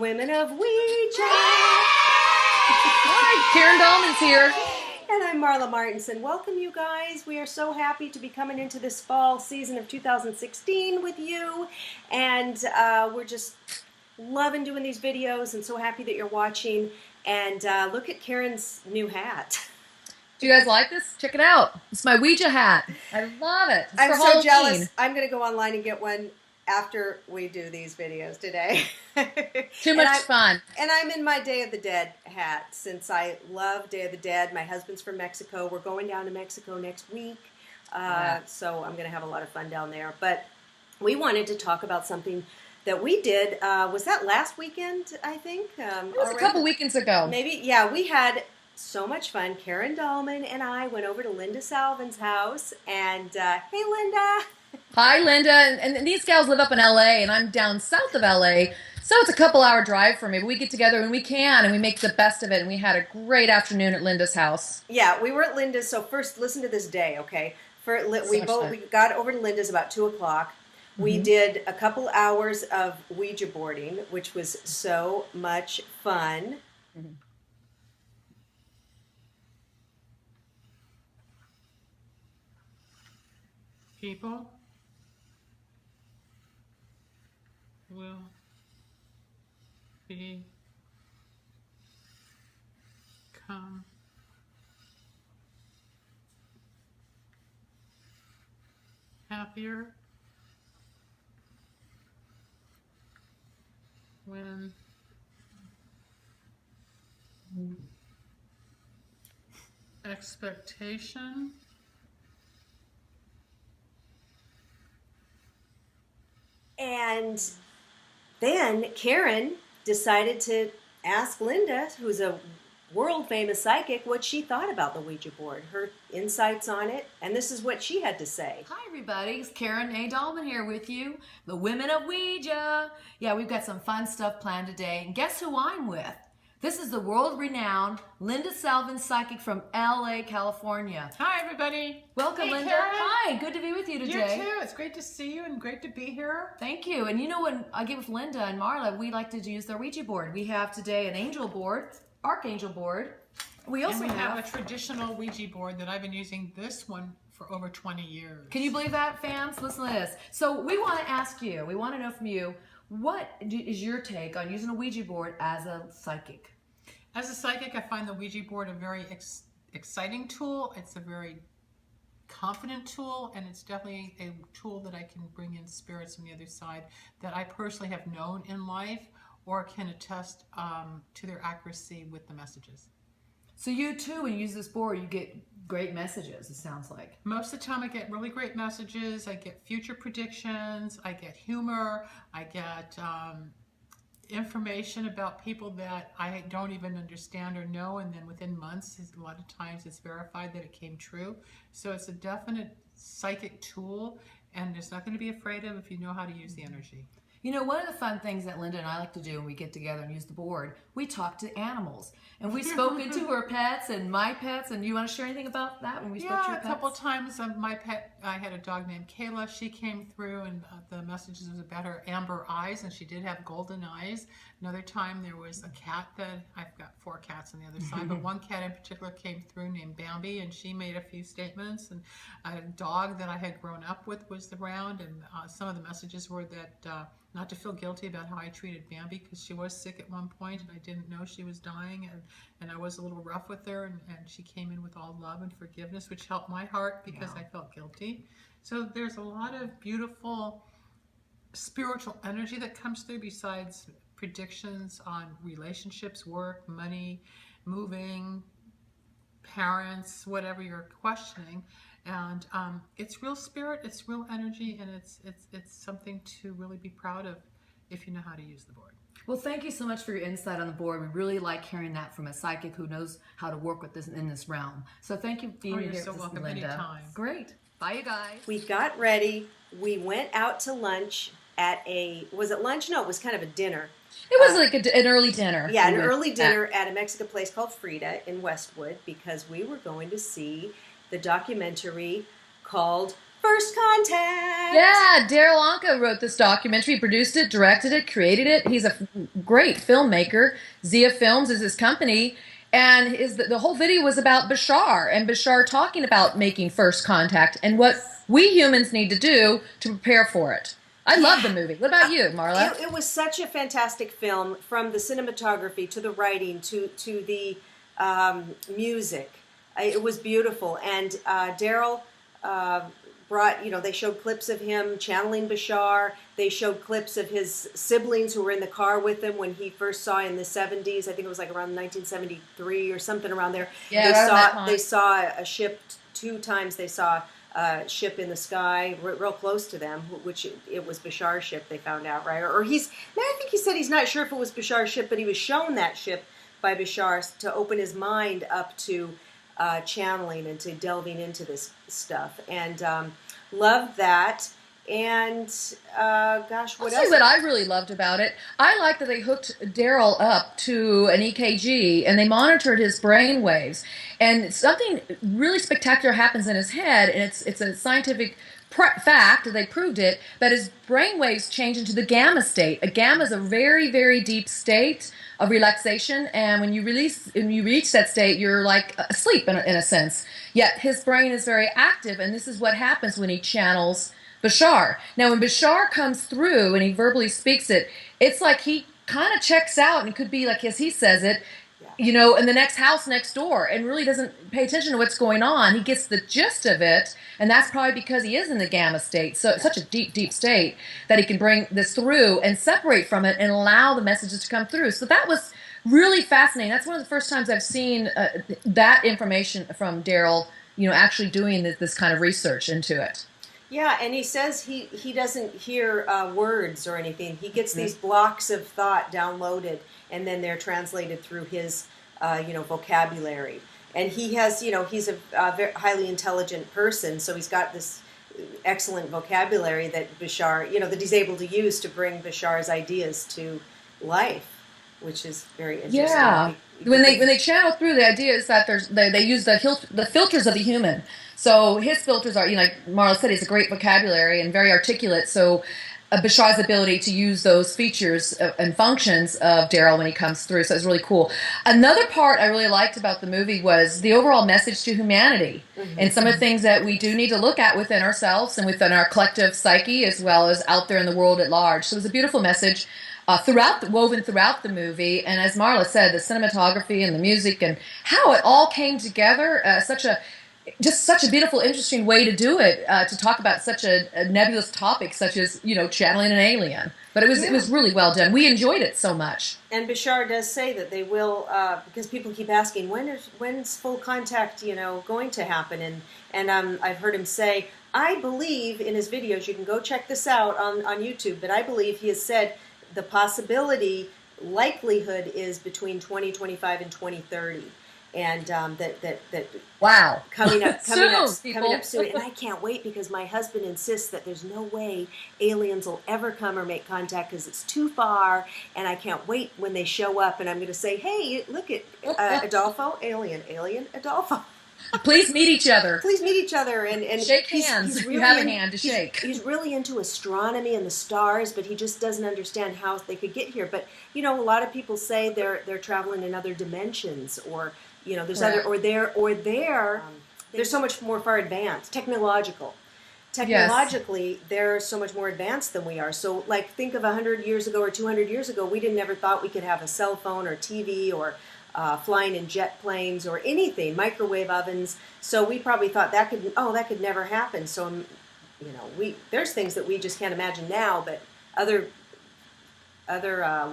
women of Ouija. Hi, Karen Dahlman's here. And I'm Marla Martenson. Welcome, you guys. We are so happy to be coming into this fall season of 2016 with you. And we're just loving doing these videos and so happy that you're watching. And look at Karen's new hat. Do you guys like this? Check it out. It's my Ouija hat. I love it. It's I'm for so Halloween. jealous. I'm going to go online and get one after we do these videos today. Too much fun. And I'm in my Day of the Dead hat since I love Day of the Dead. My husband's from Mexico. We're going down to Mexico next week. So I'm going to have a lot of fun down there. But we wanted to talk about something that we did. Was that last weekend, I think? It was a couple weekends ago. Maybe. Yeah, we had so much fun. Karen Dahlman and I went over to Linda Salvin's house. And hey, Linda. Hi, Linda. And these gals live up in L.A., and I'm down south of L.A., so it's a couple-hour drive for me. But we get together when we can, and we make the best of it. And we had a great afternoon at Linda's house. Yeah, we were at Linda's. So first, listen to this day, okay? We got over to Linda's about 2 o'clock. We did a couple hours of Ouija boarding, which was so much fun. People will become happier when expectation And then Karen decided to ask Linda, who's a world-famous psychic, what she thought about the Ouija board, her insights on it, and this is what she had to say. Hi everybody, it's Karen A. Dahlman here with you, the Women of Ouija. Yeah, we've got some fun stuff planned today, and guess who I'm with? This is the world-renowned Linda Salvin psychic from L.A., California. Hi, everybody. Welcome, hey, Linda. Karen. Hi, good to be with you today. You too. It's great to see you and great to be here. Thank you. And you know, when I get with Linda and Marla, we like to use their Ouija board. We have today an angel board, archangel board. We also have a traditional Ouija board that I've been using this one for over 20 years. Can you believe that, fans? Listen to this. So we want to ask you, we want to know from you, what is your take on using a Ouija board as a psychic? As a psychic, I find the Ouija board a very exciting tool. It's a very confident tool, and it's definitely a tool that I can bring in spirits from the other side that I personally have known in life or can attest to their accuracy with the messages. So you too, when you use this board, you get great messages, it sounds like. Most of the time I get really great messages. I get future predictions. I get humor. I get information about people that I don't even understand or know, and then within months, a lot of times it's verified that it came true. So it's a definite psychic tool, and there's nothing to be afraid of if you know how to use the energy. You know, one of the fun things that Linda and I like to do when we get together and use the board, we talk to animals. And we've spoken to her pets and my pets, and you want to share anything about that when we spoke to your pets? Yeah, a couple of times my pet, I had a dog named Kayla. She came through, and the messages was about her amber eyes, and she did have golden eyes. Another time there was a cat that, I've got 4 cats on the other side, but one cat in particular came through named Bambi, and she made a few statements. And a dog that I had grown up with was around, and some of the messages were that not to feel guilty about how I treated Bambi, because she was sick at one point and I didn't know she was dying, and I was a little rough with her, and she came in with all love and forgiveness, which helped my heart because I felt guilty. So there's a lot of beautiful spiritual energy that comes through besides predictions on relationships, work, money, moving, parents, whatever you're questioning. And it's real spirit, it's real energy, and it's something to really be proud of if you know how to use the board. Well, thank you so much for your insight on the board. We really like hearing that from a psychic who knows how to work with this in this realm. So thank you for being here, so welcome Linda. anytime. Great. Bye, you guys. We got ready. We went out to lunch at was it lunch? No, it was kind of a dinner. It was like an early dinner. Yeah, an early dinner at a Mexican place called Frida in Westwood, because we were going to see the documentary called First Contact. Yeah, Darryl Anka wrote this documentary, produced it, directed it, created it. He's a great filmmaker. Zia Films is his company. And the whole video was about Bashar, and Bashar talking about making first contact and what we humans need to do to prepare for it. I love the movie. What about you, Marla? It was such a fantastic film, from the cinematography to the writing to the music. It was beautiful. And Darryl brought, they showed clips of him channeling Bashar. They showed clips of his siblings who were in the car with him when he first saw in the 70s. I think it was like around 1973 or something around there. Yeah, they saw a ship 2 times. They saw a ship in the sky real close to them, which it was Bashar's ship, they found out, right? Or I think he said he's not sure if it was Bashar's ship, but he was shown that ship by Bashar to open his mind up to channeling and to delving into this stuff. And loved that. And gosh, what else? What I really loved about it, I like that they hooked Darryl up to an EKG and they monitored his brain waves. And something really spectacular happens in his head, and it's a scientific fact, they proved it, that his brain waves change into the gamma state. A gamma is a very, very deep state of relaxation, and when you reach that state, you're like asleep in a sense. Yet his brain is very active, and this is what happens when he channels Bashar. Now, when Bashar comes through and he verbally speaks it, it's like he kind of checks out, and it could be like, as he says it, in the next house next door, and really doesn't pay attention to what's going on. He gets the gist of it, and that's probably because he is in the gamma state, so it's such a deep, deep state that he can bring this through and separate from it and allow the messages to come through. So that was really fascinating. That's one of the first times I've seen that information from Darryl, actually doing this kind of research into it. Yeah, and he says he doesn't hear words or anything. He gets these blocks of thought downloaded, and then they're translated through his, vocabulary. And he has, he's a very highly intelligent person, so he's got this excellent vocabulary that Bashar, that he's able to use to bring Bashar's ideas to life, which is very interesting. Yeah, when they channel through, the idea is that they use the filters of the human. So his filters are, like Marla said, he's a great vocabulary and very articulate. So Bashar's ability to use those features and functions of Darryl when he comes through. So it's really cool. Another part I really liked about the movie was the overall message to humanity, and some of the things that we do need to look at within ourselves and within our collective psyche, as well as out there in the world at large. So it was a beautiful message woven throughout the movie. And as Marla said, the cinematography and the music and how it all came together, such a beautiful, interesting way to do it, to talk about such a nebulous topic, such as channeling an alien. But it was really well done. We enjoyed it so much. And Bashar does say that they will, because people keep asking when's full contact, going to happen, and I've heard him say, I believe in his videos. You can go check this out on YouTube. But I believe he has said the likelihood is between 2025 and 2030. And that wow, coming up soon, and I can't wait, because my husband insists that there's no way aliens will ever come or make contact because it's too far, and I can't wait when they show up, and I'm going to say, hey, look at Adolfo, alien, Adolfo. Please meet each other. And shake hands. If you have a hand to shake. He's really into astronomy and the stars, but he just doesn't understand how they could get here. But a lot of people say they're traveling in other dimensions, or there's Correct. They're so much more far advanced, technologically, they're so much more advanced than we are. So, like, think of 100 years ago or 200 years ago, we never thought we could have a cell phone or TV or flying in jet planes or anything, microwave ovens. So we probably thought that could never happen. So, there's things that we just can't imagine now, but other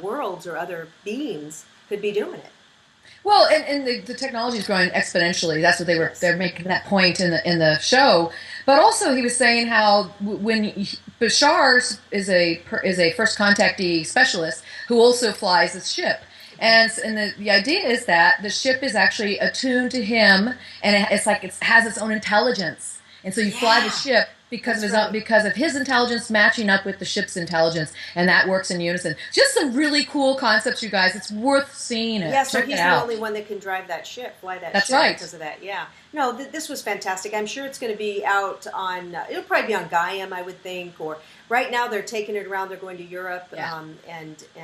worlds or other beings could be doing it. Well, and the technology is growing exponentially. That's what they're making that point in the show. But also, he was saying how when Bashar is a first contactee specialist who also flies the ship. And the idea is that the ship is actually attuned to him, and it's like it has its own intelligence. And so you fly the ship because of his intelligence matching up with the ship's intelligence, and that works in unison. Just some really cool concepts, you guys. It's worth seeing it. Yeah, so Check he's it out. the only one that can drive that ship, fly that That's ship right. because of that. Yeah, no, this was fantastic. I'm sure it's going to be out on, it'll probably be on Gaiam, I would think, or right now they're taking it around. They're going to Europe, and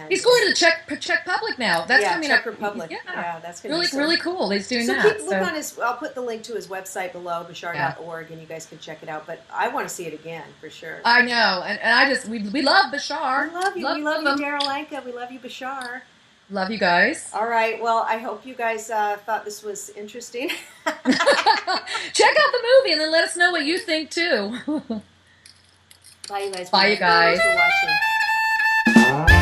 He's going to the Czech Republic now. That's coming Czech up. Republic. Yeah, that's going to be really cool. He's doing so that. Look on his. I'll put the link to his website below, Bashar.org, and you guys can check it out. But I want to see it again for sure. I know, and I just we love Bashar. We love you. We love you, Darryl Anka. We love you, Bashar. Love you guys. All right. Well, I hope you guys thought this was interesting. Check out the movie and then let us know what you think too. Bye, you guys. Bye, you guys. Thanks for watching.